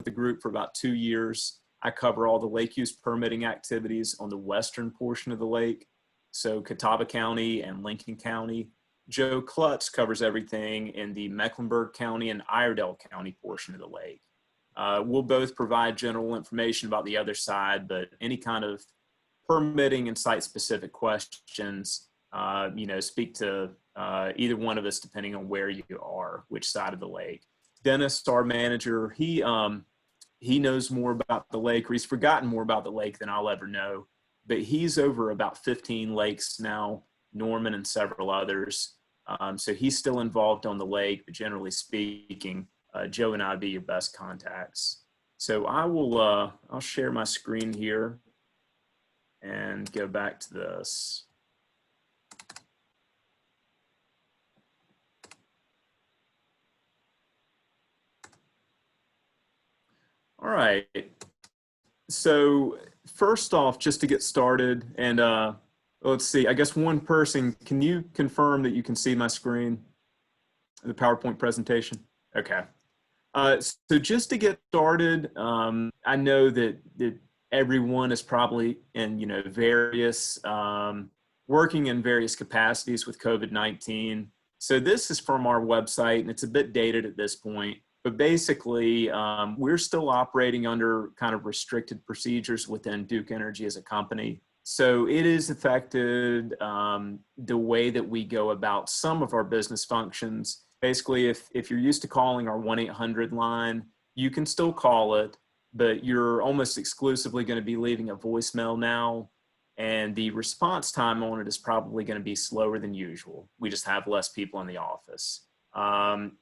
the group for about 2 years. I cover all the lake use permitting activities on the western portion of the lake, so Catawba County and Lincoln County. Joe Klutz covers everything in the Mecklenburg County and Iredell County portion of the lake. We'll both provide general information about the other side, but any kind of permitting and site-specific questions, speak to either one of us depending on where you are, which side of the lake. Dennis, our manager, he knows more about the lake, or he's forgotten more about the lake than I'll ever know, but he's over about 15 lakes now, Norman and several others. So he's still involved on the lake, but generally speaking, Joe and I would be your best contacts. So I'll share my screen here and go back to this. All right. So first off, just to get started, and let's see, I guess one person, can you confirm that you can see my screen, the PowerPoint presentation? Okay. So just to get started, I know that everyone is probably in, various, working in various capacities with COVID-19. So this is from our website, and it's a bit dated at this point. But basically, we're still operating under kind of restricted procedures within Duke Energy as a company. So it has affected the way that we go about some of our business functions. Basically, if you're used to calling our 1-800 line, you can still call it, but you're almost exclusively going to be leaving a voicemail now. And the response time on it is probably going to be slower than usual. We just have less people in the office.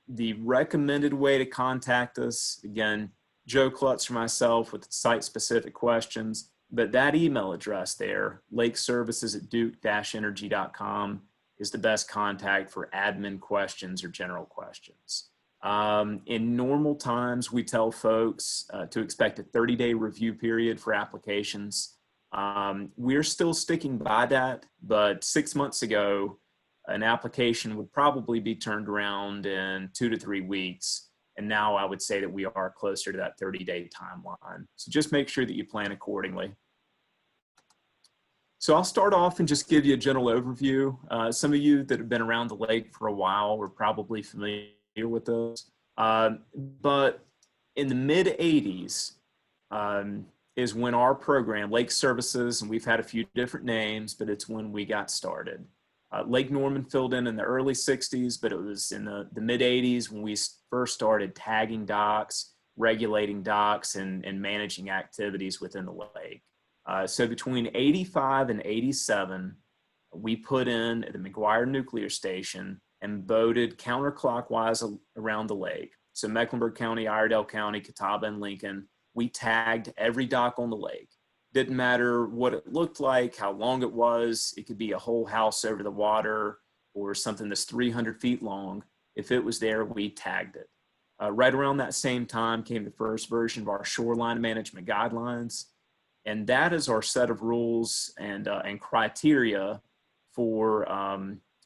The recommended way to contact us, again, Joe Klutz or myself with site-specific questions, but that email address there, lakeservices@duke-energy.com, is the best contact for admin questions or general questions. In normal times, we tell folks to expect a 30-day review period for applications. We're still sticking by that, but 6 months ago, an application would probably be turned around in 2 to 3 weeks. And now I would say that we are closer to that 30-day timeline. So just make sure that you plan accordingly. So I'll start off and just give you a general overview. Some of you that have been around the lake for a while are probably familiar with this. But in the mid-'80s is when our program, Lake Services, and we've had a few different names, but it's when we got started. Lake Norman filled in the early 60s, but it was in the mid-'80s when we first started tagging docks, regulating docks, and managing activities within the lake. So between 85 and 87, we put in the McGuire Nuclear Station and boated counterclockwise around the lake. So Mecklenburg County, Iredell County, Catawba, and Lincoln, we tagged every dock on the lake. Didn't matter what it looked like, how long it was. It could be a whole house over the water or something that's 300 feet long. If it was there, we tagged it. Right around that same time came the first version of our Shoreline Management Guidelines. And that is our set of rules and criteria for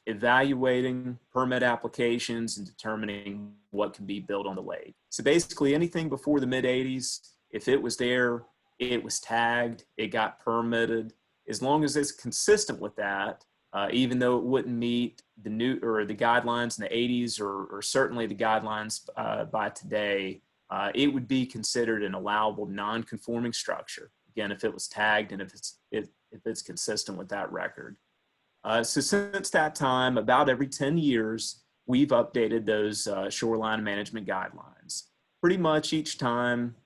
evaluating permit applications and determining what can be built on the lake. So basically anything before the mid-'80s, if it was there, it was tagged, it got permitted. As long as it's consistent with that, even though it wouldn't meet the the guidelines in the 80s or certainly the guidelines by today, it would be considered an allowable non-conforming structure. Again, if it was tagged and if it's consistent with that record. So since that time, about every 10 years, we've updated those shoreline management guidelines. Pretty much each time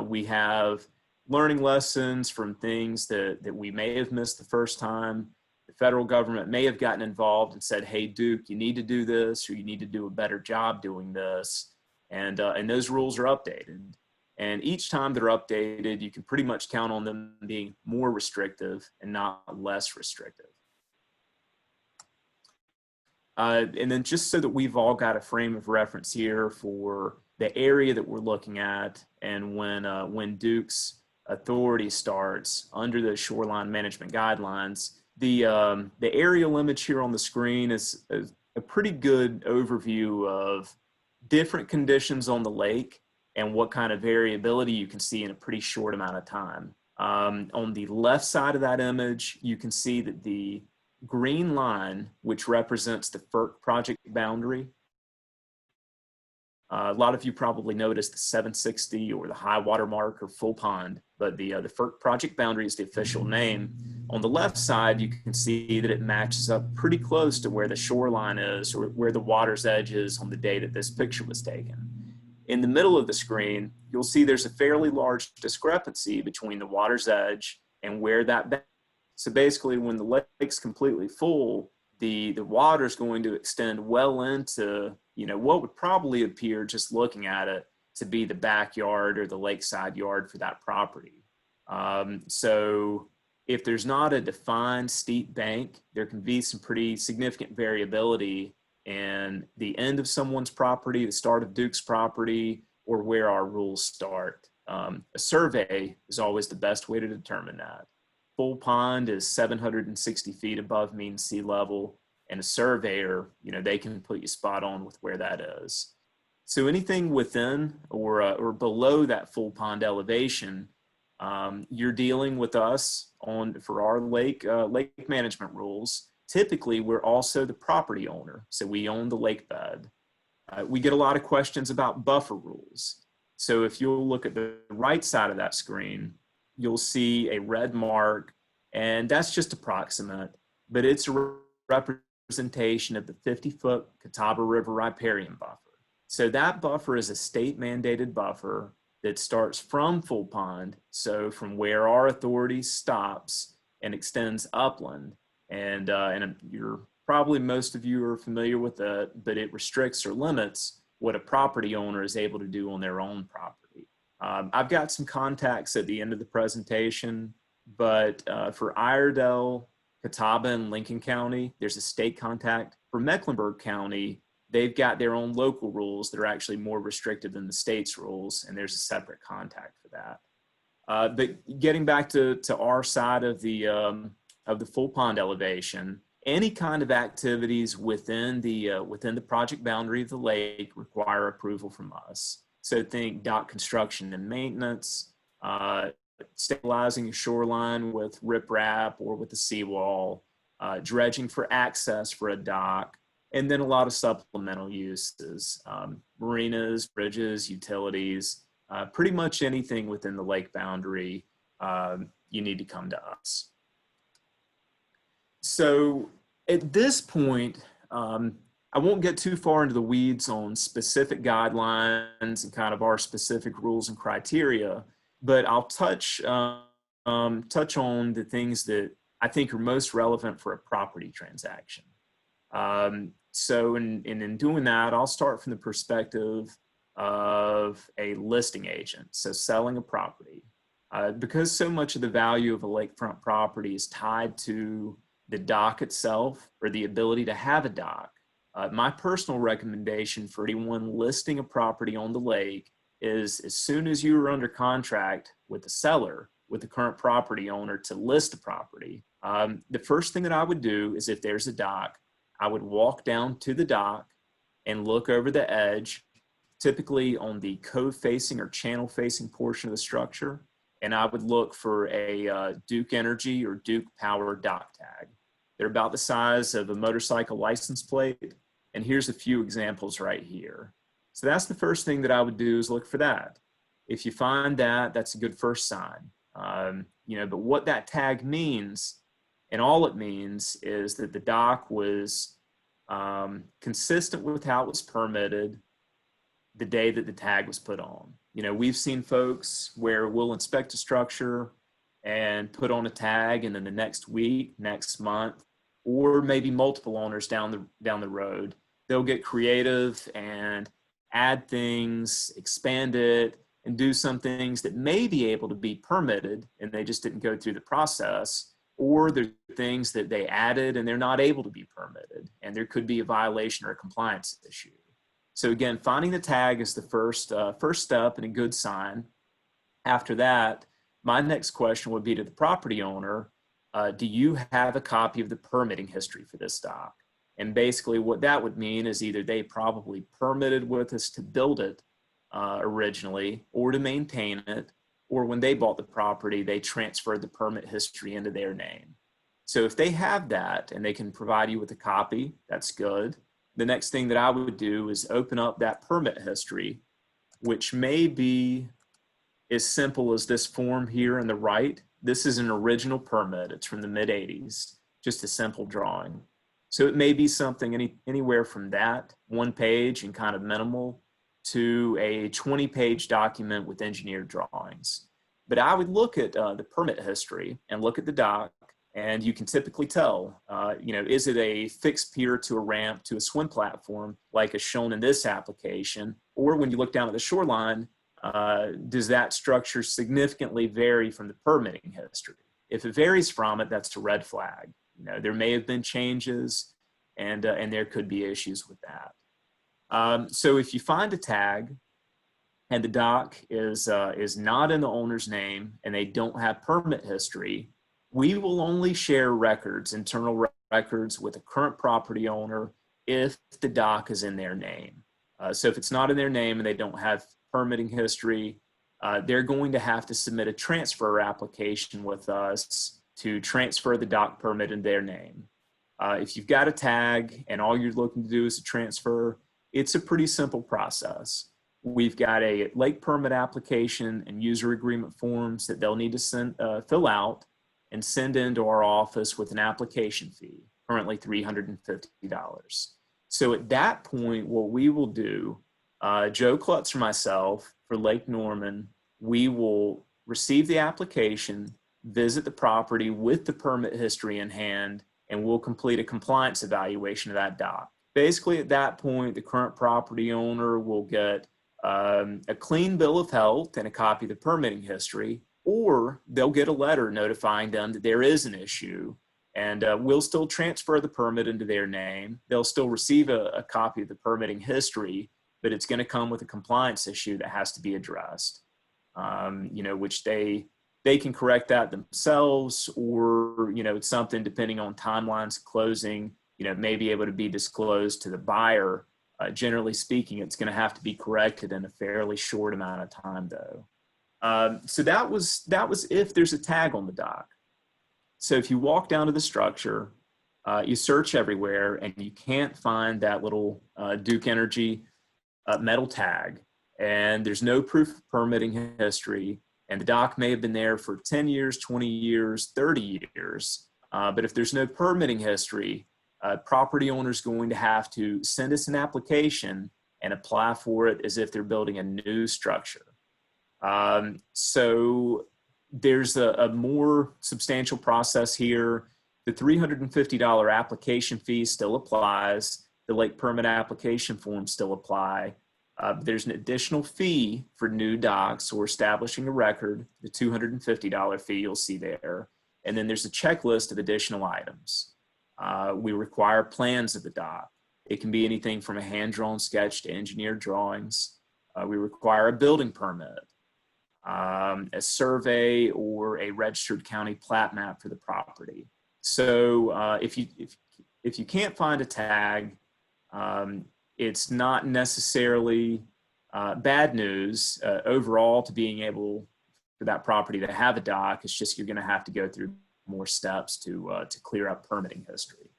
we have learning lessons from things that we may have missed the first time. The federal government may have gotten involved and said, hey, Duke, you need to do this, or you need to do a better job doing this. And those rules are updated. And each time they're updated, you can pretty much count on them being more restrictive and not less restrictive. And then just so that we've all got a frame of reference here for the area that we're looking at, and when Duke's authority starts under the shoreline management guidelines, the aerial image here on the screen is a pretty good overview of different conditions on the lake and what kind of variability you can see in a pretty short amount of time. On the left side of that image, you can see that the green line, which represents the FERC project boundary, a lot of you probably noticed the 760 or the high water mark or full pond, but the FERC project boundary is the official name. On the left side, you can see that it matches up pretty close to where the shoreline is or where the water's edge is on the day that this picture was taken. In the middle of the screen, you'll see there's a fairly large discrepancy between the water's edge and where that. So basically, when the lake's completely full, the water is going to extend well into, you know, what would probably appear just looking at it to be the backyard or the lakeside yard for that property. So if there's not a defined steep bank, there can be some pretty significant variability in the end of someone's property, the start of Duke's property, or where our rules start. A survey is always the best way to determine that. Full pond is 760 feet above mean sea level, and a surveyor, you know, they can put you spot on with where that is. So anything within or below that full pond elevation, you're dealing with us for our lake management rules. Typically, we're also the property owner, so we own the lake bed. We get a lot of questions about buffer rules. So if you'll look at the right side of that screen, you'll see a red mark, and that's just approximate, but it's a representation of the 50-foot Catawba River riparian buffer. So that buffer is a state mandated buffer that starts from full pond, so from where our authority stops and extends upland. And most of you are familiar with it, but it restricts or limits what a property owner is able to do on their own property. I've got some contacts at the end of the presentation, but for Iredell, Catawba, and Lincoln County, there's a state contact. For Mecklenburg County, they've got their own local rules that are actually more restrictive than the state's rules, and there's a separate contact for that. But getting back to our side of the full pond elevation, any kind of activities within the project boundary of the lake require approval from us. So think dock construction and maintenance, stabilizing a shoreline with riprap or with a seawall, dredging for access for a dock, and then a lot of supplemental uses, marinas, bridges, utilities, pretty much anything within the lake boundary, you need to come to us. So at this point, I won't get too far into the weeds on specific guidelines and kind of our specific rules and criteria, but I'll touch on the things that I think are most relevant for a property transaction. So in doing that, I'll start from the perspective of a listing agent, so selling a property. Because so much of the value of a lakefront property is tied to the dock itself or the ability to have a dock, my personal recommendation for anyone listing a property on the lake is as soon as you are under contract with the seller, with the current property owner to list a property, the first thing that I would do is if there's a dock, I would walk down to the dock and look over the edge, typically on the cove-facing or channel-facing portion of the structure, and I would look for a Duke Energy or Duke Power dock tag. They're about the size of a motorcycle license plate, and here's a few examples right here. So that's the first thing that I would do is look for that. If you find that, that's a good first sign. But what that tag means, and all it means, is that the dock was consistent with how it was permitted the day that the tag was put on. You know, we've seen folks where we'll inspect a structure and put on a tag, and then the next week, next month, or maybe multiple owners down the road, they'll get creative and add things, expand it, and do some things that may be able to be permitted and they just didn't go through the process, or there's things that they added and they're not able to be permitted, and there could be a violation or a compliance issue. So again, finding the tag is the first step and a good sign. After that, my next question would be to the property owner, do you have a copy of the permitting history for this dock? And basically what that would mean is either they probably permitted with us to build it, originally, or to maintain it, or when they bought the property, they transferred the permit history into their name. So if they have that and they can provide you with a copy, that's good. The next thing that I would do is open up that permit history, which may be as simple as this form here on the right. This is an original permit. It's from the mid-'80s, just a simple drawing. So it may be something anywhere from that, one page and kind of minimal, to a 20-page document with engineered drawings. But I would look at the permit history and look at the dock, and you can typically tell, is it a fixed pier to a ramp to a swim platform like is shown in this application? Or when you look down at the shoreline, does that structure significantly vary from the permitting history? If it varies from it, that's a red flag. There may have been changes, and there could be issues with that. So if you find a tag and the dock is not in the owner's name and they don't have permit history, we will only share records, internal records, with the current property owner if the dock is in their name. So if it's not in their name and they don't have permitting history, they're going to have to submit a transfer application with us to transfer the dock permit in their name. If you've got a tag and all you're looking to do is a transfer, it's a pretty simple process. We've got a lake permit application and user agreement forms that they'll need to fill out and send into our office with an application fee, currently $350. So at that point, what we will do, Joe Klutz or myself for Lake Norman, we will receive the application, visit the property with the permit history in hand, and we'll complete a compliance evaluation of that dock. Basically, at that point, the current property owner will get a clean bill of health and a copy of the permitting history, or they'll get a letter notifying them that there is an issue, and we'll still transfer the permit into their name. They'll still receive a copy of the permitting history, but it's going to come with a compliance issue that has to be addressed, which they can correct that themselves, or, it's something depending on timelines of closing, may be able to be disclosed to the buyer. Generally speaking, it's going to have to be corrected in a fairly short amount of time, though. So that was if there's a tag on the dock. So if you walk down to the structure, you search everywhere, and you can't find that little Duke Energy metal tag, and there's no proof of permitting history, and the dock may have been there for 10 years, 20 years, 30 years. But if there's no permitting history, property owner's going to have to send us an application and apply for it as if they're building a new structure. So there's a more substantial process here. The $350 application fee still applies. The lake permit application forms still apply. There's an additional fee for new docks or establishing a record, the $250 fee you'll see there. And then there's a checklist of additional items. We require plans of the dock. It can be anything from a hand-drawn sketch to engineered drawings. We require a building permit, a survey, or a registered county plat map for the property. So if you can't find a tag, it's not necessarily bad news overall to being able for that property to have a dock. It's just you're going to have to go through more steps to clear up permitting history.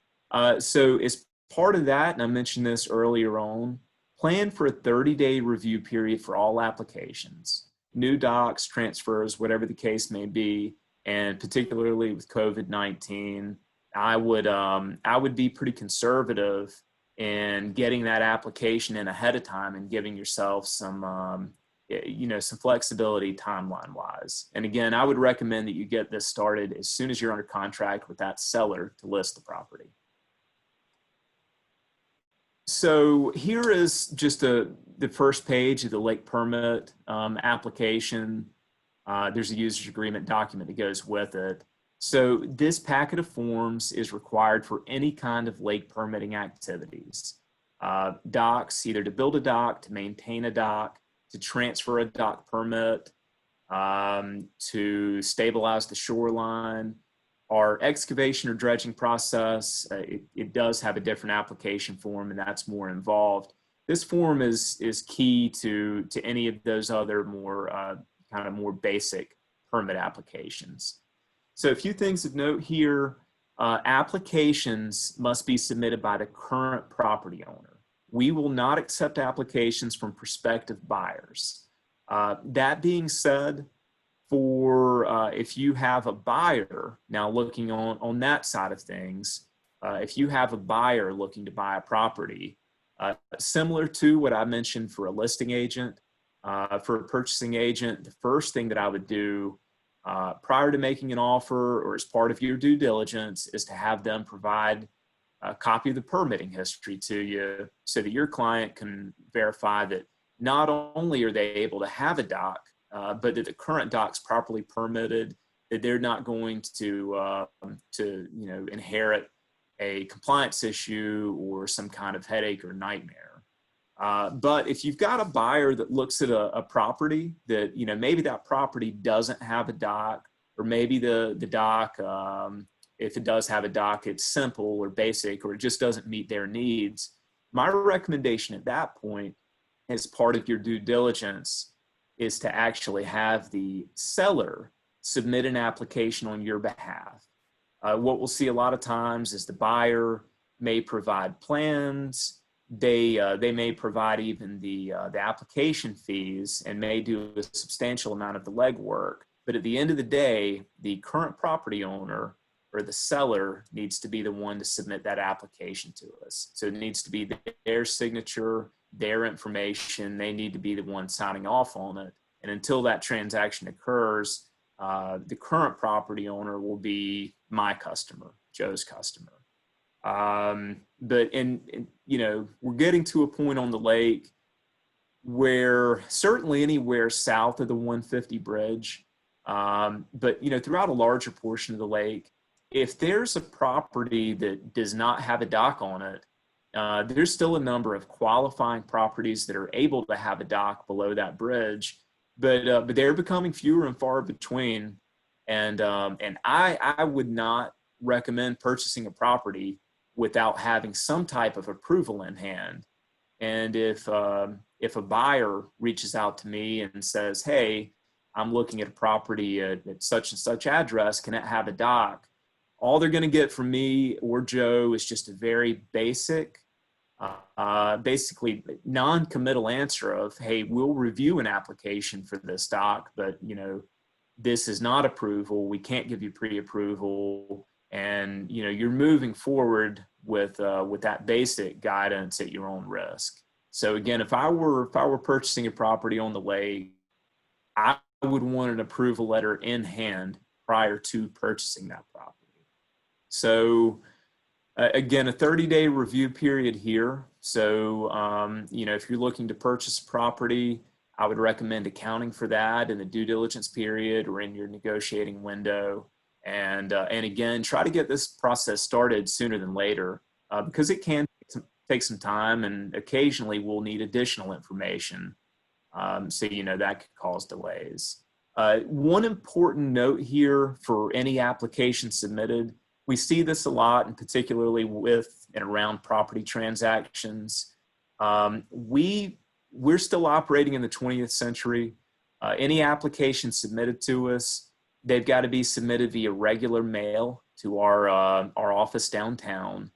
So as part of that, and I mentioned this earlier on, plan for a 30-day review period for all applications, new docks, transfers, whatever the case may be. And particularly with COVID-19, I would be pretty conservative in getting that application in ahead of time and giving yourself some flexibility timeline-wise. And again, I would recommend that you get this started as soon as you're under contract with that seller to list the property. So here is just the first page of the lake permit application. There's a user's agreement document that goes with it. So this packet of forms is required for any kind of lake permitting activities. Docks, either to build a dock, to maintain a dock, to transfer a dock permit, to stabilize the shoreline. Our excavation or dredging process, it does have a different application form, and that's more involved. this form is key to any of those other more kind of more basic permit applications. So a few things of note here. Applications must be submitted by the current property owner. We will not accept applications from prospective buyers. That being said, for if you have a buyer, now looking on that side of things, if you have a buyer looking to buy a property, similar to what I mentioned for a listing agent, for a purchasing agent, the first thing that I would do prior to making an offer or as part of your due diligence is to have them provide a copy of the permitting history to you so that your client can verify that not only are they able to have a dock, but that the current dock's properly permitted, that they're not going to inherit a compliance issue or some kind of headache or nightmare. But if you've got a buyer that looks at a property that, maybe that property doesn't have a dock, or maybe the dock, if it does have a dock, it's simple or basic, or it just doesn't meet their needs. My recommendation at that point, as part of your due diligence, is to actually have the seller submit an application on your behalf. What we'll see a lot of times is the buyer may provide plans. They may provide even the application fees and may do a substantial amount of the legwork. But at the end of the day, the current property owner or the seller needs to be the one to submit that application to us. So it needs to be their signature, their information. They need to be the one signing off on it. And until that transaction occurs, the current property owner will be my customer, Joe's customer. But we're getting to a point on the lake where certainly anywhere south of the 150 bridge, but throughout a larger portion of the lake, if there's a property that does not have a dock on it, there's still a number of qualifying properties that are able to have a dock below that bridge, but they're becoming fewer and far between. And I would not recommend purchasing a property without having some type of approval in hand. And if a buyer reaches out to me and says, "Hey, I'm looking at a property at such and such address, can it have a dock?" All they're going to get from me or Joe is just a very basic, basically non-committal answer of, "Hey, we'll review an application for this dock, but this is not approval. We can't give you pre-approval, and you're moving forward with that basic guidance at your own risk." So again, if I were purchasing a property on the lake, I would want an approval letter in hand prior to purchasing that property. So again, a 30-day review period here. So if you're looking to purchase property, I would recommend accounting for that in the due diligence period or in your negotiating window. And again, try to get this process started sooner than later because it can take some time, and occasionally we'll need additional information. So that could cause delays. One important note here for any application submitted, we see this a lot, and particularly with and around property transactions. We're still operating in the 20th century. Any application submitted to us, they've got to be submitted via regular mail to our office downtown.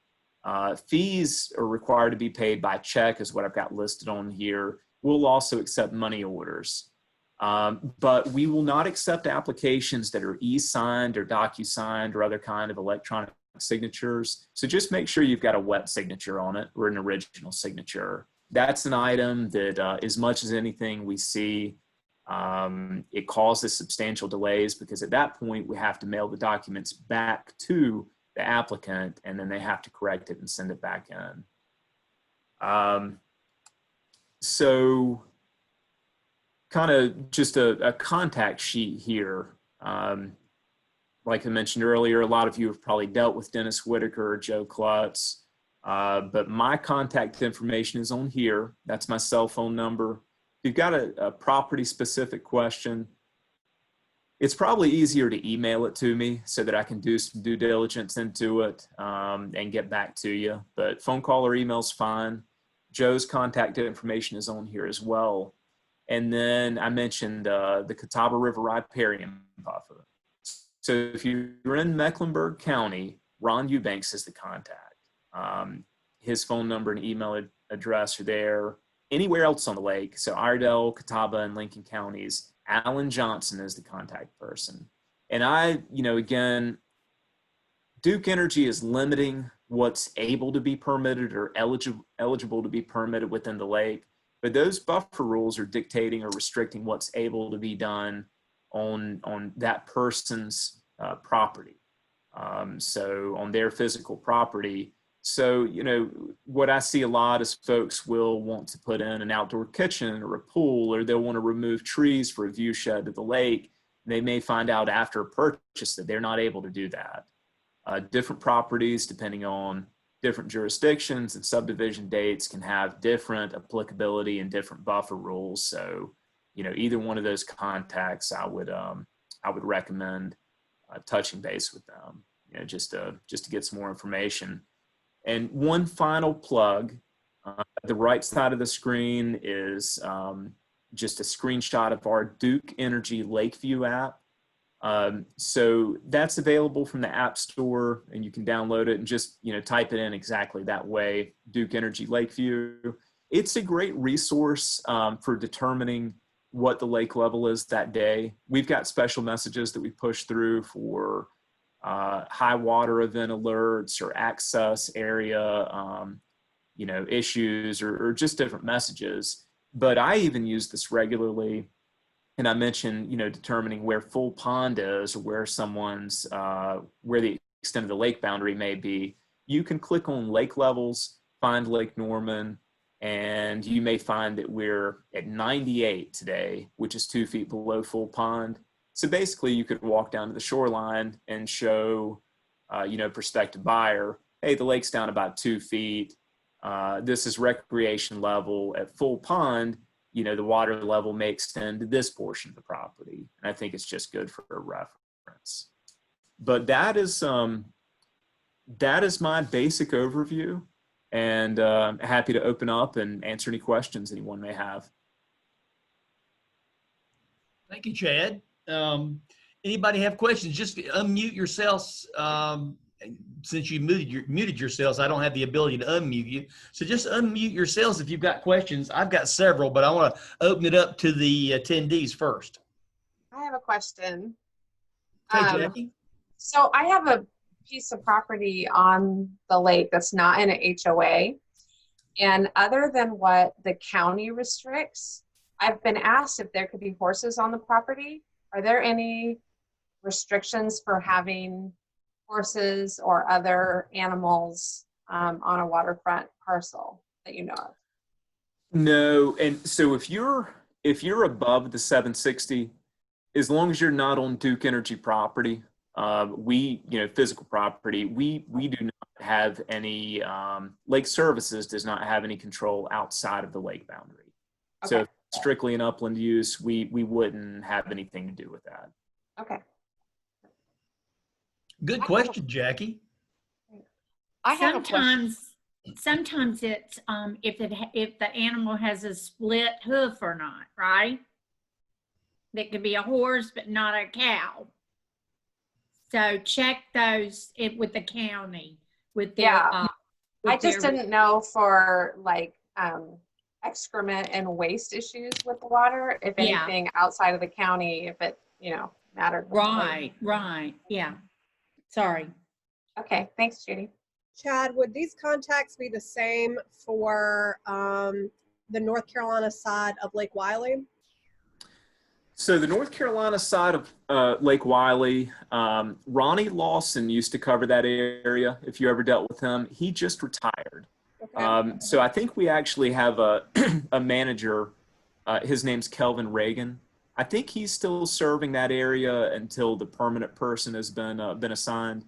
Fees are required to be paid by check, is what I've got listed on here. We'll also accept money orders. But we will not accept applications that are e-signed or docu-signed or other kind of electronic signatures. So just make sure you've got a wet signature on it or an original signature. That's an item that, as much as anything we see, it causes substantial delays because at that point we have to mail the documents back to the applicant and then they have to correct it and send it back in. So kind of just a contact sheet here. Like I mentioned earlier, a lot of you have probably dealt with Dennis Whitaker or Joe Klutz, but my contact information is on here. That's my cell phone number. If you've got a property specific question, it's probably easier to email it to me so that I can do some due diligence into it and get back to you. But phone call or email is fine. Joe's contact information is on here as well. And then I mentioned the Catawba River Riparian buffer. So if you're in Mecklenburg County, Ron Eubanks is the contact. His phone number and email address are there. Anywhere else on the lake, so Iredell, Catawba, and Lincoln counties, Alan Johnson is the contact person. And again, Duke Energy is limiting what's able to be permitted or eligible to be permitted within the lake. But those buffer rules are dictating or restricting what's able to be done on that person's property. So on their physical property. So, what I see a lot is folks will want to put in an outdoor kitchen or a pool, or they'll want to remove trees for a view shed to the lake. They may find out after a purchase that they're not able to do that. Different properties, depending on different jurisdictions and subdivision dates, can have different applicability and different buffer rules. So, either one of those contacts, I would recommend touching base with them, just to get some more information. And one final plug, the right side of the screen is just a screenshot of our Duke Energy Lakeview app. So that's available from the App Store, and you can download it and just type it in exactly that way, Duke Energy Lakeview. It's a great resource for determining what the lake level is that day. We've got special messages that we push through for high water event alerts or access area, issues or just different messages. But I even use this regularly. And I mentioned, determining where full pond is or where someone's, where the extent of the lake boundary may be. You can click on lake levels, find Lake Norman, and you may find that we're at 98 today, which is 2 feet below full pond. So basically you could walk down to the shoreline and show, prospective buyer, hey, the lake's down about 2 feet. This is recreation level. At full pond, the water level may extend to this portion of the property. And I think it's just good for a reference. But that is my basic overview, and I'm happy to open up and answer any questions anyone may have. Thank you, Chad. Anybody have questions? Just unmute yourselves. Since you muted yourselves, I don't have the ability to unmute you. So just unmute yourselves if you've got questions. I've got several, but I want to open it up to the attendees first. I have a question. Hey, Jackie. So I have a piece of property on the lake that's not in an HOA. And other than what the county restricts, I've been asked if there could be horses on the property. Are there any restrictions for having horses or other animals on a waterfront parcel that you know of? No, and so if you're above the 760, as long as you're not on Duke Energy property, physical property, we do not have any, Lake Services does not have any control outside of the lake boundary. Okay. So if it's strictly an upland use, we wouldn't have anything to do with that. Okay. Good question, Jackie. I have Sometimes it's if the animal has a split hoof or not, right? That could be a horse, but not a cow. So check those with the county. With their, I just didn't know for like excrement and waste issues with the water. If anything outside of the county, if it mattered. Right. Yeah. Sorry. Okay. Thanks, Judy. Chad, would these contacts be the same for the North Carolina side of Lake Wylie? So the North Carolina side of Lake Wylie, Ronnie Lawson used to cover that area. If you ever dealt with him, he just retired. Okay. So I think we actually have a manager. His name's Kelvin Reagan. I think he's still serving that area until the permanent person has been assigned.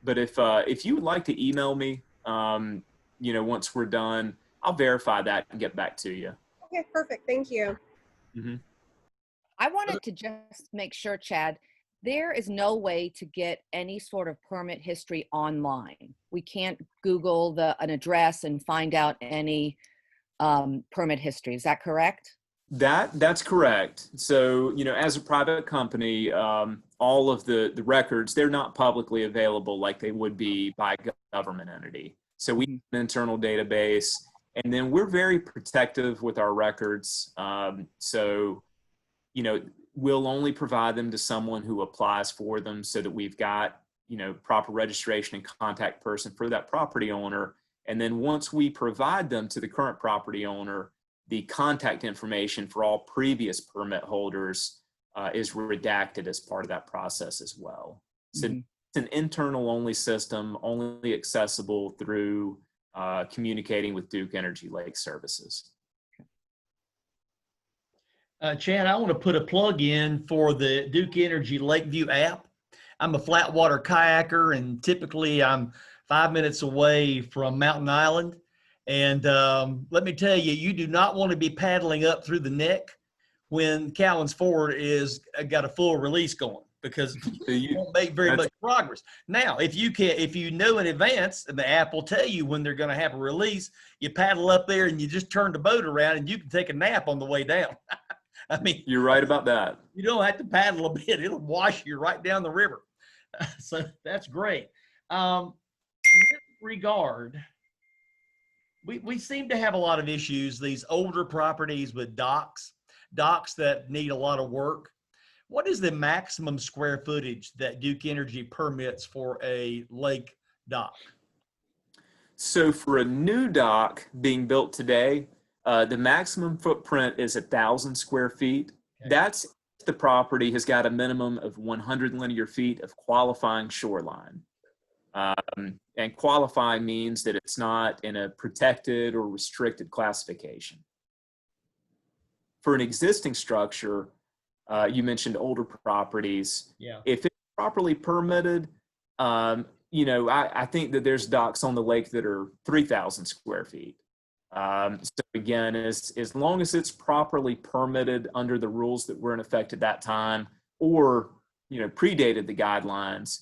But if you would like to email me, once we're done, I'll verify that and get back to you. Okay, perfect. Thank you. Mm-hmm. I wanted to just make sure, Chad, there is no way to get any sort of permit history online. We can't Google an address and find out any permit history. Is that correct? That's correct. So, as a private company, all of the records, they're not publicly available like they would be by government entity. So we have an internal database, and then we're very protective with our records. So, we'll only provide them to someone who applies for them so that we've got, proper registration and contact person for that property owner. And then once we provide them to the current property owner, the contact information for all previous permit holders is redacted as part of that process as well. So it's an internal only system, only accessible through communicating with Duke Energy Lake Services. Chad, I want to put a plug in for the Duke Energy Lakeview app. I'm a flat water kayaker, and typically I'm 5 minutes away from Mountain Island. And let me tell you, you do not want to be paddling up through the neck when Cowan's Ford is got a full release going, because you won't make very much progress. Now, if you know in advance, and the app will tell you when they're going to have a release, you paddle up there and you just turn the boat around and you can take a nap on the way down. I mean, you're right about that. You don't have to paddle a bit. It'll wash you right down the river. So that's great. In this regard, we seem to have a lot of issues, these older properties with docks that need a lot of work. What is the maximum square footage that Duke Energy permits for a lake dock? So for a new dock being built today, the maximum footprint is 1,000 square feet. Okay. That's if the property has got a minimum of 100 linear feet of qualifying shoreline. And qualify means that it's not in a protected or restricted classification. For an existing structure, you mentioned older properties. Yeah. If it's properly permitted, I think that there's docks on the lake that are 3,000 square feet. So again, as long as it's properly permitted under the rules that were in effect at that time, or predated the guidelines,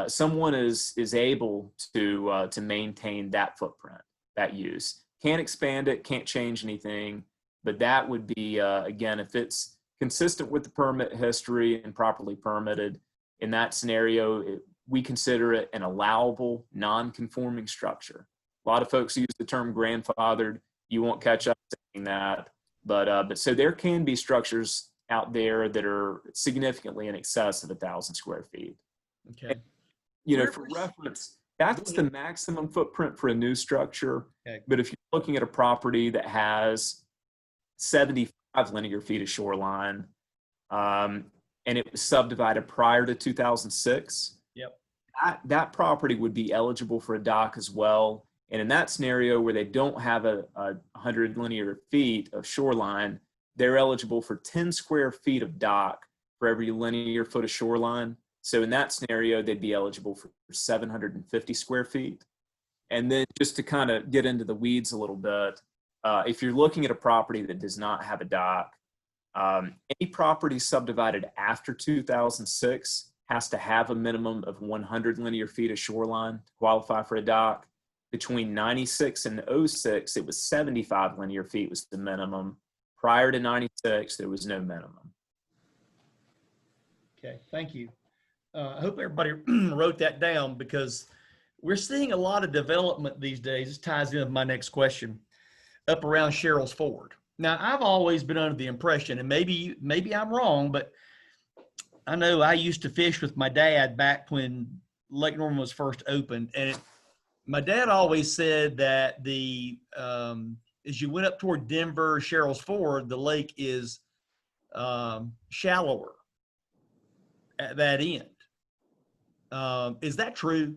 someone is able to maintain that footprint, that use. Can't expand it, can't change anything, but that would be again, if it's consistent with the permit history and properly permitted. In that scenario, we consider it an allowable non-conforming structure. A lot of folks use the term grandfathered. You won't catch up saying that, but so there can be structures out there that are significantly in excess of 1,000 square feet. Okay. And, for reference, that's the maximum footprint for a new structure. Okay. But if you're looking at a property that has 75 linear feet of shoreline, and it was subdivided prior to 2006, yep, that property would be eligible for a dock as well. And in that scenario where they don't have a 100 linear feet of shoreline, they're eligible for 10 square feet of dock for every linear foot of shoreline. So in that scenario, they'd be eligible for 750 square feet. And then just to kind of get into the weeds a little bit, if you're looking at a property that does not have a dock, any property subdivided after 2006 has to have a minimum of 100 linear feet of shoreline to qualify for a dock. Between 96 and 06, it was 75 linear feet was the minimum. Prior to 96, there was no minimum. Okay, thank you. I hope everybody wrote that down, because we're seeing a lot of development these days. This ties in with my next question, up around Cheryl's Ford. Now, I've always been under the impression, and maybe I'm wrong, but I know I used to fish with my dad back when Lake Norman was first opened, and my dad always said that as you went up toward Denver, Cheryl's Ford, the lake is shallower at that end. Is that true?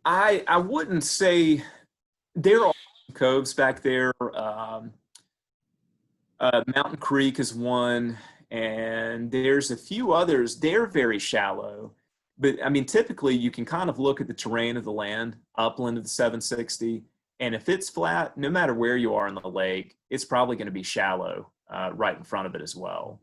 I wouldn't say. There are coves back there. Mountain Creek is one, and there's a few others. They're very shallow. But I mean, typically you can kind of look at the terrain of the land, upland of the 760, and if it's flat, no matter where you are in the lake, it's probably going to be shallow right in front of it as well.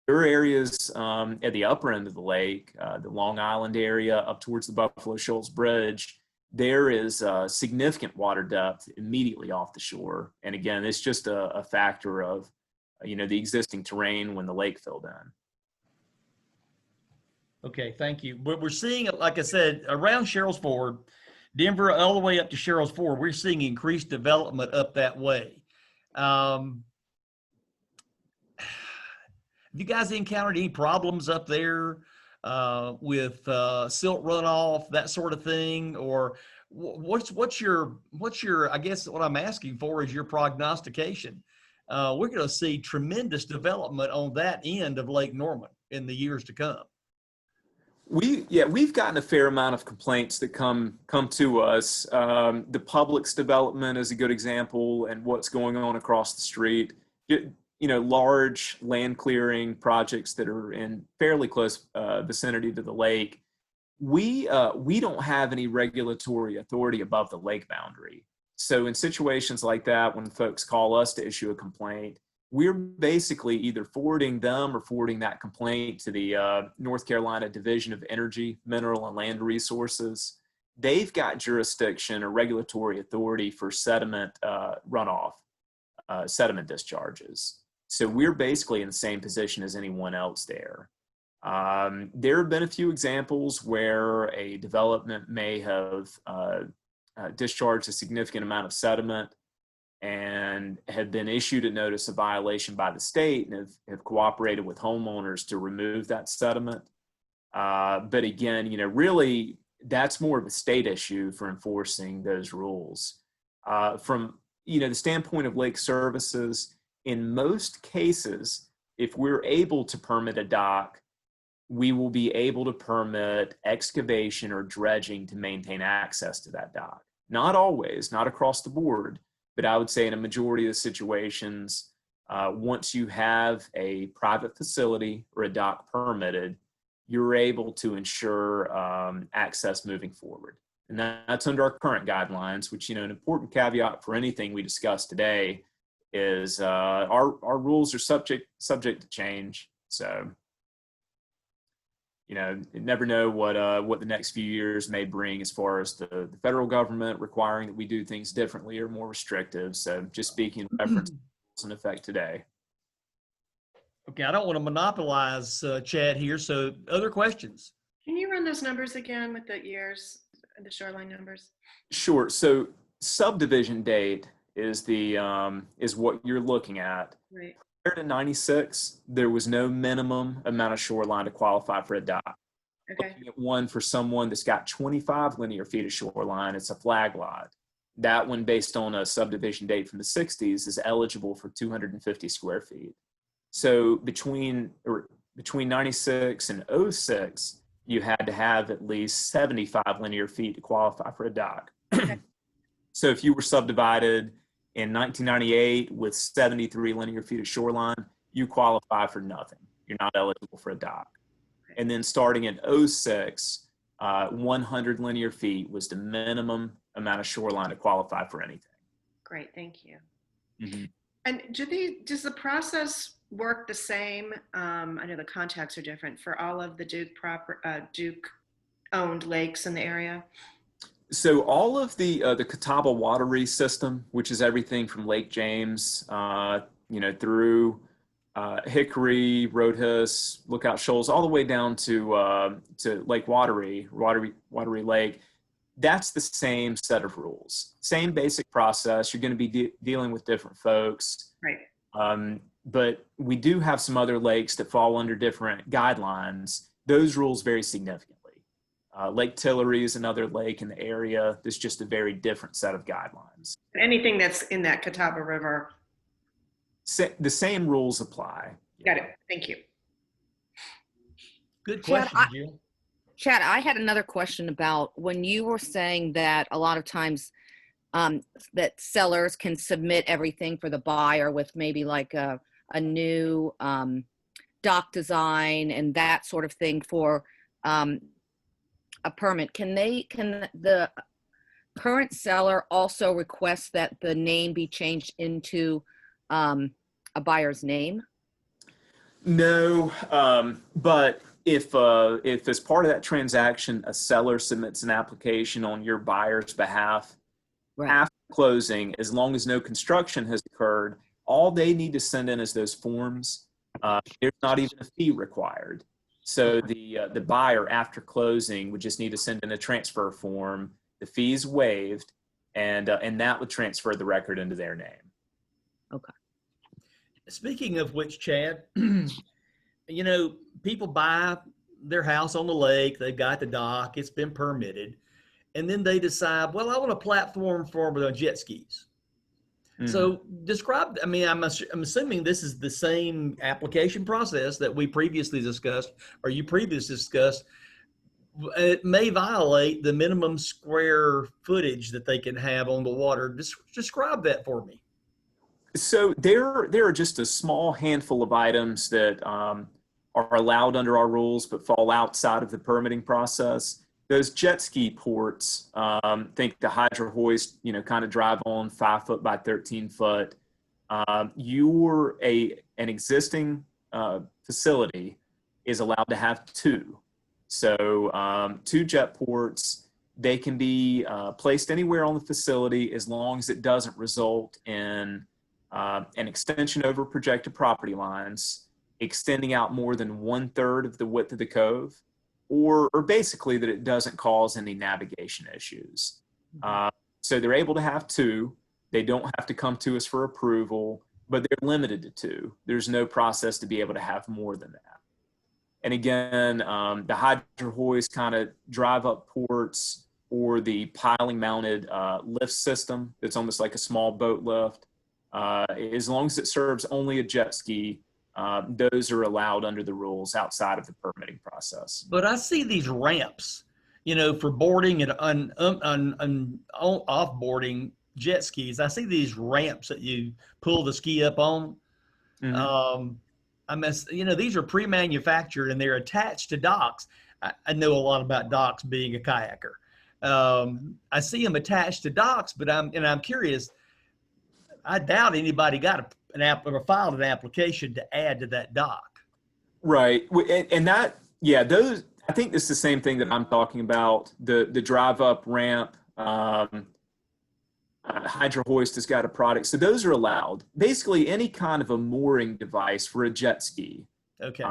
There are areas at the upper end of the lake, the Long Island area up towards the Buffalo Shoals Bridge, there is significant water depth immediately off the shore. And again, it's just a factor of, the existing terrain when the lake filled in. Okay, thank you. But we're seeing, like I said, around Sherrills Ford, Denver, all the way up to Sherrills Ford, we're seeing increased development up that way. Have you guys encountered any problems up there with silt runoff, that sort of thing? Or what's your, I guess what I'm asking for is your prognostication. We're going to see tremendous development on that end of Lake Norman in the years to come. We've gotten a fair amount of complaints that come to us. The Publix development is a good example, and what's going on across the street. Large land clearing projects that are in fairly close vicinity to the lake. We don't have any regulatory authority above the lake boundary. So in situations like that, when folks call us to issue a complaint, we're basically either forwarding them or forwarding that complaint to the North Carolina Division of Energy, Mineral, and Land Resources. They've got jurisdiction or regulatory authority for sediment runoff, sediment discharges. So we're basically in the same position as anyone else there. There have been a few examples where a development may have discharged a significant amount of sediment and have been issued a notice of violation by the state and have cooperated with homeowners to remove that sediment. But again, really that's more of a state issue for enforcing those rules. From, the standpoint of lake services, in most cases, if we're able to permit a dock, we will be able to permit excavation or dredging to maintain access to that dock. Not always, not across the board, but I would say in a majority of the situations, once you have a private facility or a dock permitted, you're able to ensure access moving forward. And that's under our current guidelines, which, an important caveat for anything we discuss today is our rules are subject to change. So, you never know what the next few years may bring as far as the federal government requiring that we do things differently or more restrictive. So just speaking in reference to what's in effect today. Okay, I don't want to monopolize Chad here. So other questions? Can you run those numbers again with the years, the shoreline numbers? Sure. So subdivision date is what you're looking at. Right. Prior to 96, there was no minimum amount of shoreline to qualify for a dock. Okay. Looking at one for someone that's got 25 linear feet of shoreline, it's a flag lot. That one, based on a subdivision date from the 60s, is eligible for 250 square feet. So between 96 and 06, you had to have at least 75 linear feet to qualify for a dock. Okay. So if you were subdivided in 1998 with 73 linear feet of shoreline, you qualify for nothing. You're not eligible for a dock. Okay. And then starting in 06, 100 linear feet was the minimum amount of shoreline to qualify for anything. Great, thank you. Mm-hmm. And does the process work the same? I know the contacts are different for all of the Duke owned lakes in the area. So all of the Catawba waterway system, which is everything from Lake James, through Hickory, Roadhouse, Lookout Shoals, all the way down to Lake Wateree Lake. That's the same set of rules, same basic process. You're going to be dealing with different folks, right? But we do have some other lakes that fall under different guidelines. Those rules vary significantly. Lake Tillery is another lake in the area. There's just a very different set of guidelines. Anything that's in that Catawba River. The same rules apply. Got it. Thank you. Good question, Jill. Chad, I had another question about when you were saying that a lot of times that sellers can submit everything for the buyer with maybe like a new dock design and that sort of thing for a permit. Can the current seller also request that the name be changed into a buyer's name? No, but if as part of that transaction, a seller submits an application on your buyer's behalf Right. after closing, as long as no construction has occurred, all they need to send in is those forms. There's not even a fee required. So the buyer after closing would just need to send in a transfer form. The fee's waived, and that would transfer the record into their name. Okay. Speaking of which, Chad, you know, people buy their house on the lake, they've got the dock, it's been permitted, and then they decide, well, I want a platform for the jet skis. Mhm. So describe, I mean, I'm assuming this is the same application process that we previously discussed, or you previously discussed. It may violate the minimum square footage that they can have on the water. Describe that for me. So there are just a small handful of items that are allowed under our rules, but fall outside of the permitting process. Those jet ski ports, think the hydro hoist, you know, kind of drive on 5 foot by 13 foot. An existing facility is allowed to have two. So 2 jet ports, they can be placed anywhere on the facility as long as it doesn't result in an extension over projected property lines, extending out more than 1/3 of the width of the cove, or basically that it doesn't cause any navigation issues. So they're able to have 2. They don't have to come to us for approval, but they're limited to 2. There's no process to be able to have more than that. And again, the hydro hoist kind of drive up ports, or the piling mounted lift system that's almost like a small boat lift. As long as it serves only a jet ski, those are allowed under the rules outside of the permitting process. But I see these ramps, you know, for boarding and off-boarding jet skis. I see these ramps that you pull the ski up on. Mhm. You know, these are pre-manufactured and they're attached to docks. I know a lot about docks being a kayaker. I see them attached to docks, but I'm curious. I doubt anybody got an app or filed an application to add to that dock. Right. And that, yeah, those, I think it's the same thing that I'm talking about. The drive up ramp, hydro hoist has got a product. So those are allowed. Basically any kind of a mooring device for a jet ski. Okay.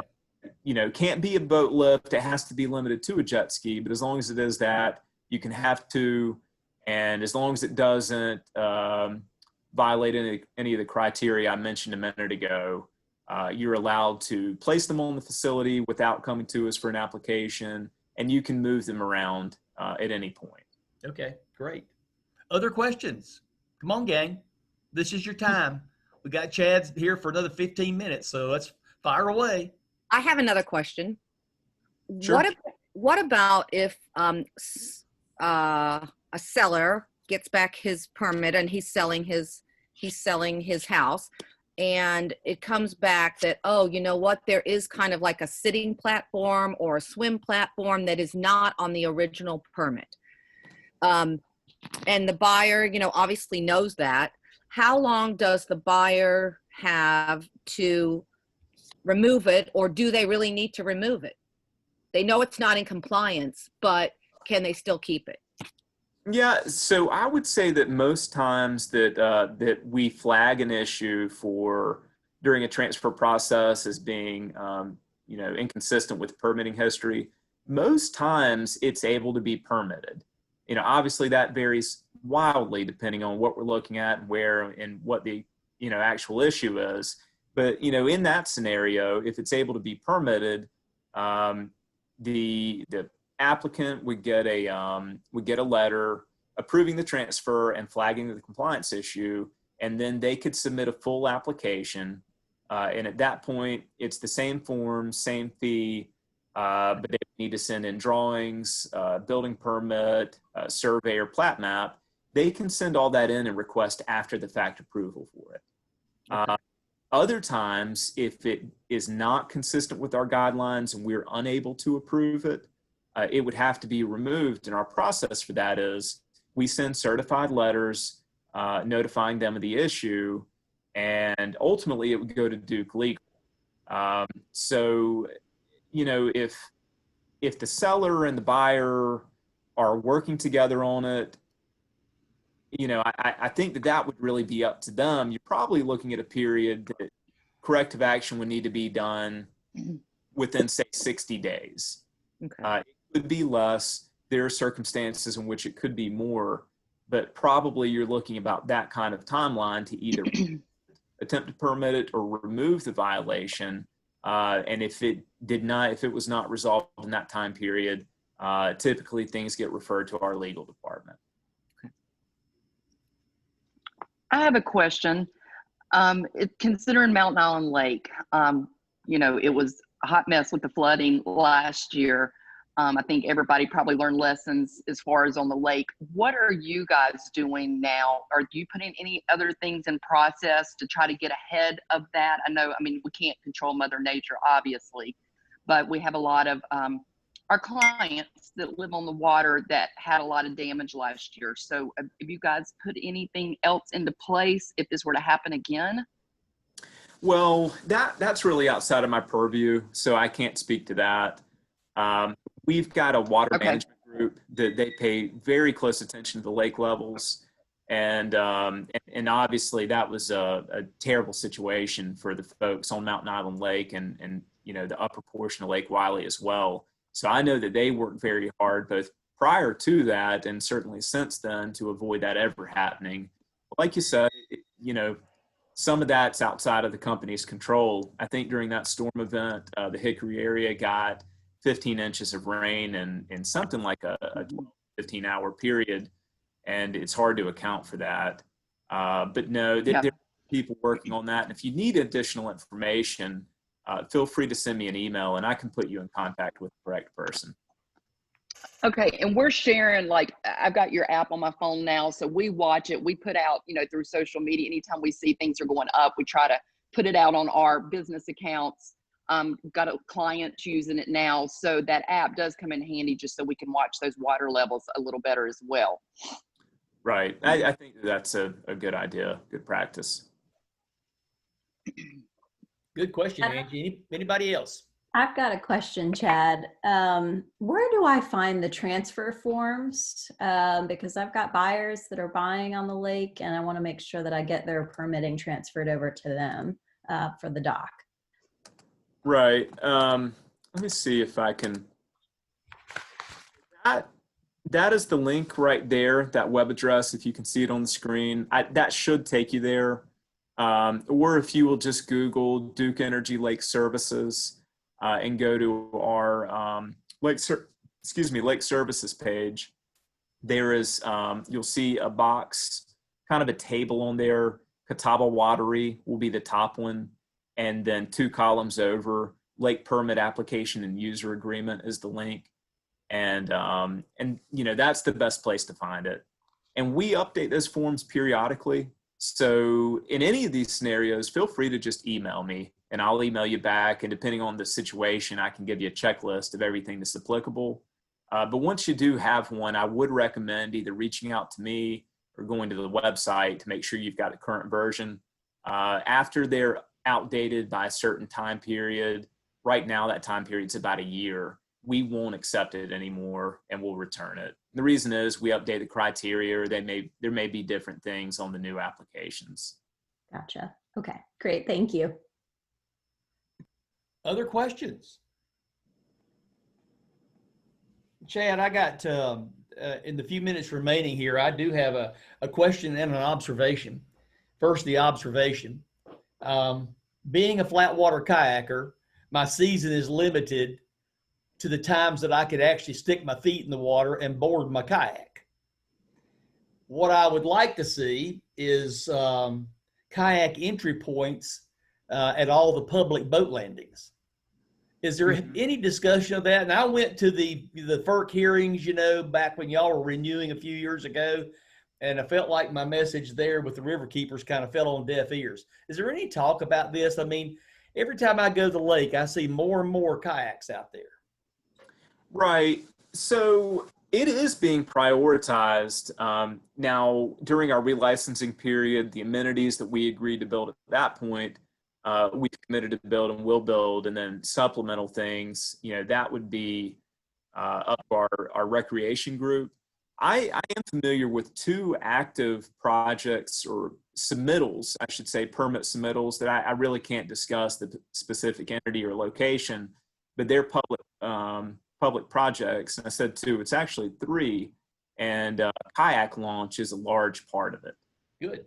You know, can't be a boat lift. It has to be limited to a jet ski, but as long as it is that, you can have 2. And as long as it doesn't violate any of the criteria I mentioned a minute ago, you're allowed to place them on the facility without coming to us for an application, and you can move them around at any point. Okay, great. Other questions? Come on, gang. This is your time. We got Chad here for another 15 minutes, so let's fire away. I have another question. Sure. What about if a seller gets back his permit and he's selling his house, and it comes back that, oh, you know what, there is kind of like a sitting platform or a swim platform that is not on the original permit. And the buyer, you know, obviously knows that. How long does the buyer have to remove it, or do they really need to remove it? They know it's not in compliance, but can they still keep it? Yeah, so I would say that most times that we flag an issue for during a transfer process as being you know, inconsistent with permitting history, most times it's able to be permitted. You know, obviously that varies wildly depending on what we're looking at and where and what the, you know, actual issue is. But, you know, in that scenario, if it's able to be permitted, the applicant would get a letter approving the transfer and flagging the compliance issue, and then they could submit a full application. And at that point, it's the same form, same fee, but they need to send in drawings, building permit, survey, or plat map. They can send all that in and request after the fact approval for it. Okay. Other times, if it is not consistent with our guidelines and we're unable to approve it, it would have to be removed. And our process for that is we send certified letters notifying them of the issue, and ultimately it would go to Duke Legal. So you know, if the seller and the buyer are working together on it, you know, I think that would really be up to them. You're probably looking at a period that corrective action would need to be done within, say, 60 days. Okay. It could be less. There are circumstances in which it could be more, but probably you're looking about that kind of timeline to either attempt to permit it or remove the violation. And if it was not resolved in that time period, typically things get referred to our legal department. I have a question. Considering Mountain Island Lake, you know, it was a hot mess with the flooding last year. I think everybody probably learned lessons as far as on the lake. What are you guys doing now? Are you putting any other things in process to try to get ahead of that? I know, I mean, we can't control Mother Nature, obviously, but we have a lot of our clients that live on the water that had a lot of damage last year. So have you guys put anything else into place if this were to happen again? Well, that's really outside of my purview, so I can't speak to that. We've got a water management group that they pay very close attention to the lake levels. And obviously that was a terrible situation for the folks on Mountain Island Lake and you know, the upper portion of Lake Wylie as well. So I know that they worked very hard both prior to that and certainly since then to avoid that ever happening. Like you said, you know, some of that's outside of the company's control. I think during that storm event, the Hickory area got 15 inches of rain in something like a 15-hour period, and it's hard to account for that. But no, there are people working on that. And if you need additional information, feel free to send me an email and I can put you in contact with the correct person. Okay, and we're sharing, like, I've got your app on my phone now, so we watch it. We put out, you know, through social media, anytime we see things are going up, we try to put it out on our business accounts. Got a client using it now, so that app does come in handy just so we can watch those water levels a little better as well. Right. I think that's a good idea, good practice. Good question, Angie. Anybody else? I've got a question, Chad. Where do I find the transfer forms? Because I've got buyers that are buying on the lake and I want to make sure that I get their permitting transferred over to them for the dock. Right. Let me see if I can. That is the link right there, that web address, if you can see it on the screen. That should take you there. Or if you will just Google Duke Energy Lake Services and go to our Lake Services page, there is, you'll see a box, kind of a table on there. Catawba Watery will be the top one. And then 2 columns over, Lake Permit Application and User Agreement is the link. And you know, that's the best place to find it. And we update those forms periodically. So in any of these scenarios, feel free to just email me and I'll email you back. And depending on the situation, I can give you a checklist of everything that's applicable. But once you do have one, I would recommend either reaching out to me or going to the website to make sure you've got the current version. After they're outdated by a certain time period, right now that time period's about a year, we won't accept it anymore and we'll return it. The reason is we update the criteria. There may be different things on the new applications. Gotcha. Okay, great. Thank you. Other questions? Chad, I got, in the few minutes remaining here, I do have a question and an observation. First, the observation. Being a flat water kayaker, my season is limited to the times that I could actually stick my feet in the water and board my kayak. What I would like to see is kayak entry points at all the public boat landings. Is there any discussion of that? And I went to the FERC hearings, you know, back when y'all were renewing a few years ago, and I felt like my message there with the river keepers kind of fell on deaf ears. Is there any talk about this? I mean, every time I go to the lake, I see more and more kayaks out there. Right. So it is being prioritized. Now, during our relicensing period, the amenities that we agreed to build at that point we've committed to build and will build, and then supplemental things, that would be up to our recreation group. I am familiar with 2 active projects, or submittals, I should say, permit submittals, that I really can't discuss the specific entity or location, but they're public projects. And I said 2, it's actually 3, and kayak launch is a large part of it. Good.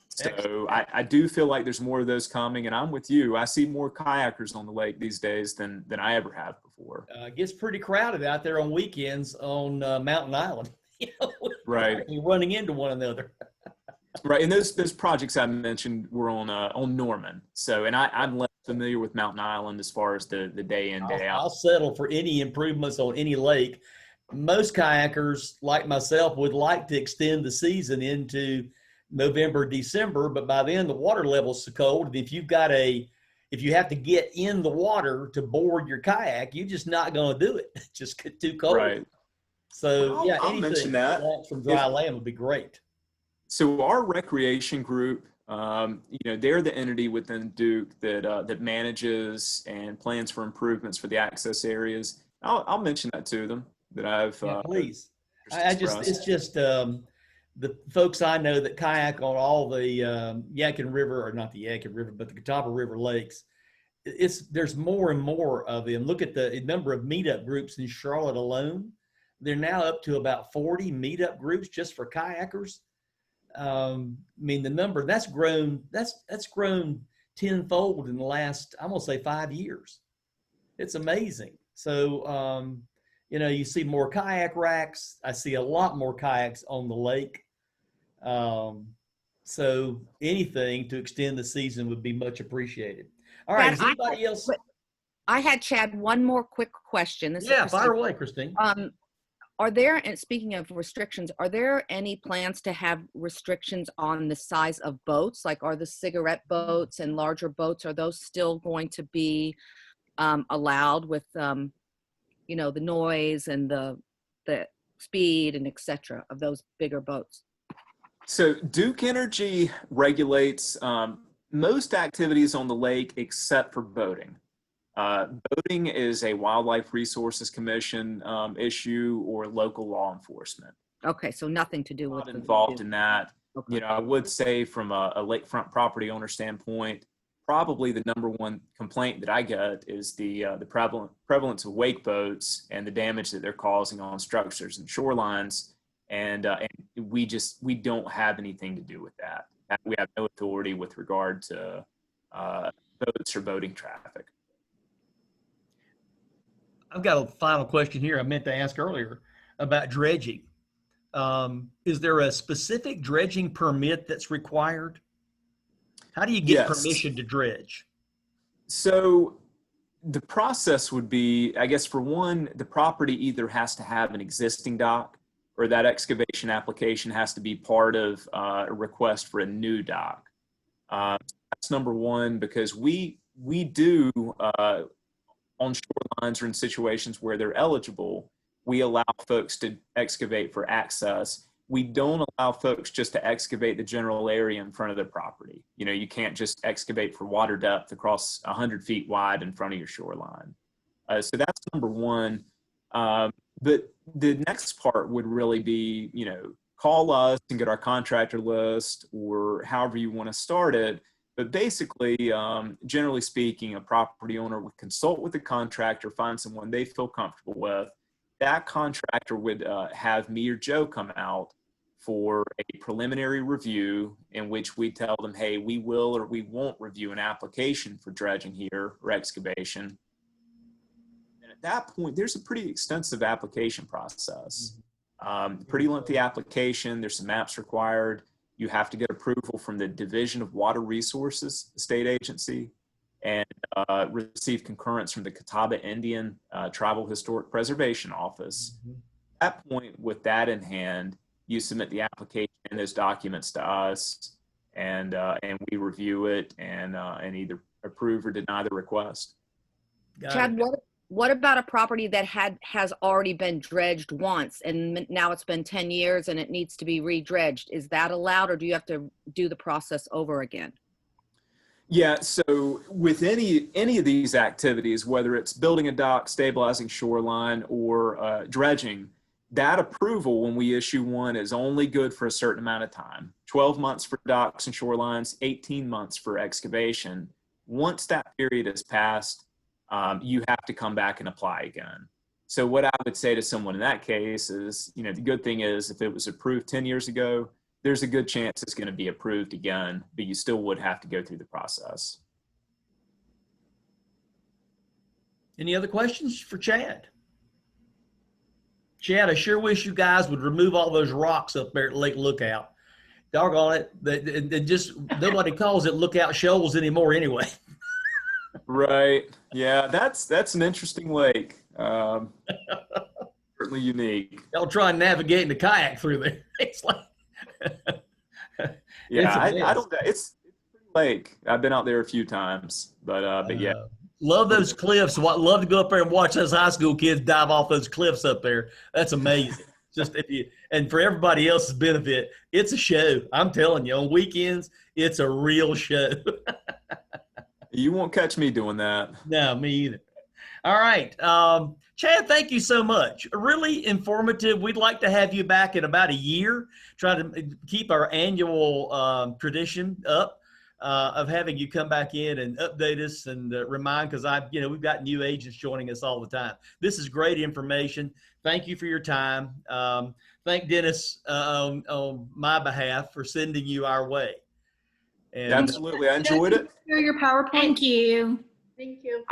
So I do feel like there's more of those coming, and I'm with you. I see more kayakers on the lake these days than I ever have before. It gets pretty crowded out there on weekends on Mountain Island. Right. We're running into one another. Right, and those projects I mentioned were on Norman. So, and I'm less familiar with Mountain Island as far as the day in, day out. I'll settle for any improvements on any lake. Most kayakers, like myself, would like to extend the season into November, December, but by then the water level's so cold. And if you have to get in the water to board your kayak, you're just not going to do it. It's just too cold. Right. So I'll mention that. From dry land would be great. So our recreation group, they're the entity within Duke that manages and plans for improvements for the access areas. I'll mention that to them, that I've please. It's just the folks I know that kayak on all the Yadkin River, or not the Yadkin River, but the Catawba River lakes. There's more and more of them. Look at the number of meetup groups in Charlotte alone. They're now up to about 40 meetup groups just for kayakers. The number that's grown tenfold in the last, I'm gonna say, 5 years. It's amazing. So you see more kayak racks. I see a lot more kayaks on the lake. So anything to extend the season would be much appreciated. All right. Is anybody else? I had, Chad, one more quick question. Fire away, Christine. Are there, and speaking of restrictions, are there any plans to have restrictions on the size of boats? Like, are the cigarette boats and larger boats, are those still going to be allowed with, the noise and the speed and et cetera of those bigger boats? So Duke Energy regulates most activities on the lake except for boating. Boating is a Wildlife Resources Commission issue or local law enforcement. Okay, so nothing to do with involved in that. Okay. I would say from a lakefront property owner standpoint, probably the number one complaint that I get is the prevalence of wake boats and the damage that they're causing on structures and shorelines. And we don't have anything to do with that. We have no authority with regard to boats or boating traffic. I've got a final question here I meant to ask earlier about dredging. Is there a specific dredging permit that's required? How do you get permission to dredge? So the process would be, I guess, for one, the property either has to have an existing dock, or that excavation application has to be part of a request for a new dock. That's number one, because we do, on shorelines or in situations where they're eligible, we allow folks to excavate for access. We don't allow folks just to excavate the general area in front of their property. You can't just excavate for water depth across 100 feet wide in front of your shoreline. So that's number one. But the next part would really be, call us and get our contractor list, or however you want to start it. But basically, generally speaking, a property owner would consult with the contractor, find someone they feel comfortable with. That contractor would have me or Joe come out for a preliminary review, in which we tell them, hey, we will or we won't review an application for dredging here or excavation. And at that point, there's a pretty extensive application process. Pretty lengthy application. There's some maps required. You have to get approval from the Division of Water Resources, the state agency, and receive concurrence from the Catawba Indian Tribal Historic Preservation Office. At that point, with that in hand, you submit the application and those documents to us, and we review it and either approve or deny the request. Chad, what about a property that has already been dredged once and now it's been 10 years and it needs to be redredged? Is that allowed, or do you have to do the process over again? Yeah, so with any of these activities, whether it's building a dock, stabilizing shoreline, or dredging, that approval when we issue one is only good for a certain amount of time. 12 months for docks and shorelines, 18 months for excavation. Once that period is passed, you have to come back and apply again. So what I would say to someone in that case is, you know, the good thing is if it was approved 10 years ago, there's a good chance it's going to be approved again, but you still would have to go through the process. Any other questions for Chad? Chad, I sure wish you guys would remove all those rocks up there at Lake Lookout. Doggone it, they just nobody calls it Lookout Shoals anymore anyway. Right. Yeah, that's an interesting lake. Certainly unique. Y'all try and navigate in the kayak through there. It's like Yeah, it's a I don't. It's a pretty lake. I've been out there a few times, but yeah. Love those cliffs. Love to go up there and watch those high school kids dive off those cliffs up there. That's amazing. Just if you, and for everybody else's benefit, it's a show. I'm telling you, on weekends, it's a real show. You won't catch me doing that. No, me either. All right. Chad, thank you so much. Really informative. We'd like to have you back in about a year, try to keep our annual tradition up of having you come back in and update us and remind, because we've got new agents joining us all the time. This is great information. Thank you for your time. Thank Dennis on my behalf for sending you our way. And Absolutely. I enjoyed it. Share your PowerPoint. Thank you. Thank you.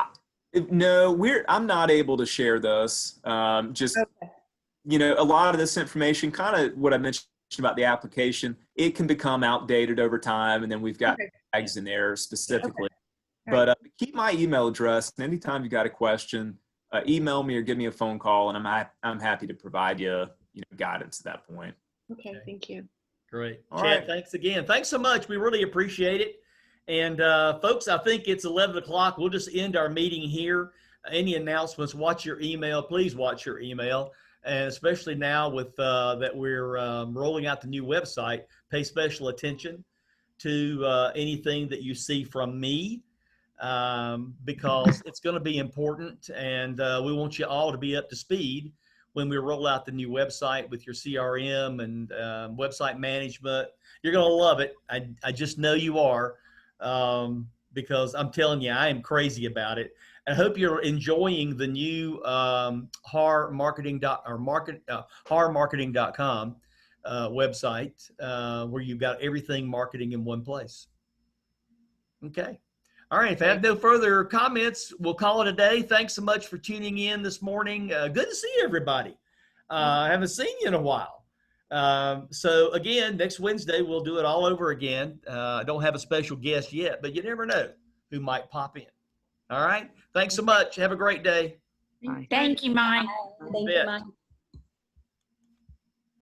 No, I'm not able to share this. Just, Okay. you know, a lot of this information, kind of what I mentioned about the application, it can become outdated over time. And then we've got tags in there specifically. Okay. But keep my email address. And anytime you got a question, email me or give me a phone call, and I'm happy to provide you guidance at that point. Okay, thank you. great. All Chad, right. thanks again. Thanks so much. We really appreciate it. And folks, I think it's 11 o'clock. We'll just end our meeting here. Any announcements, watch your email. Please watch your email. And especially now with that we're rolling out the new website, pay special attention to anything that you see from me because it's going to be important. And we want you all to be up to speed when we roll out the new website with your CRM and website management. You're going to love it. I just know you are. Because I'm telling you, I am crazy about it. I hope you're enjoying the new harmarketing.com website where you've got everything marketing in one place. Okay. All right. If I have no further comments, we'll call it a day. Thanks so much for tuning in this morning. Good to see everybody. I haven't seen you in a while. So again, next Wednesday, we'll do it all over again. I don't have a special guest yet, but you never know who might pop in. All right. Thanks so much. Have a great day. Bye. Thank you, Mike. Thank Yeah. you, Mike.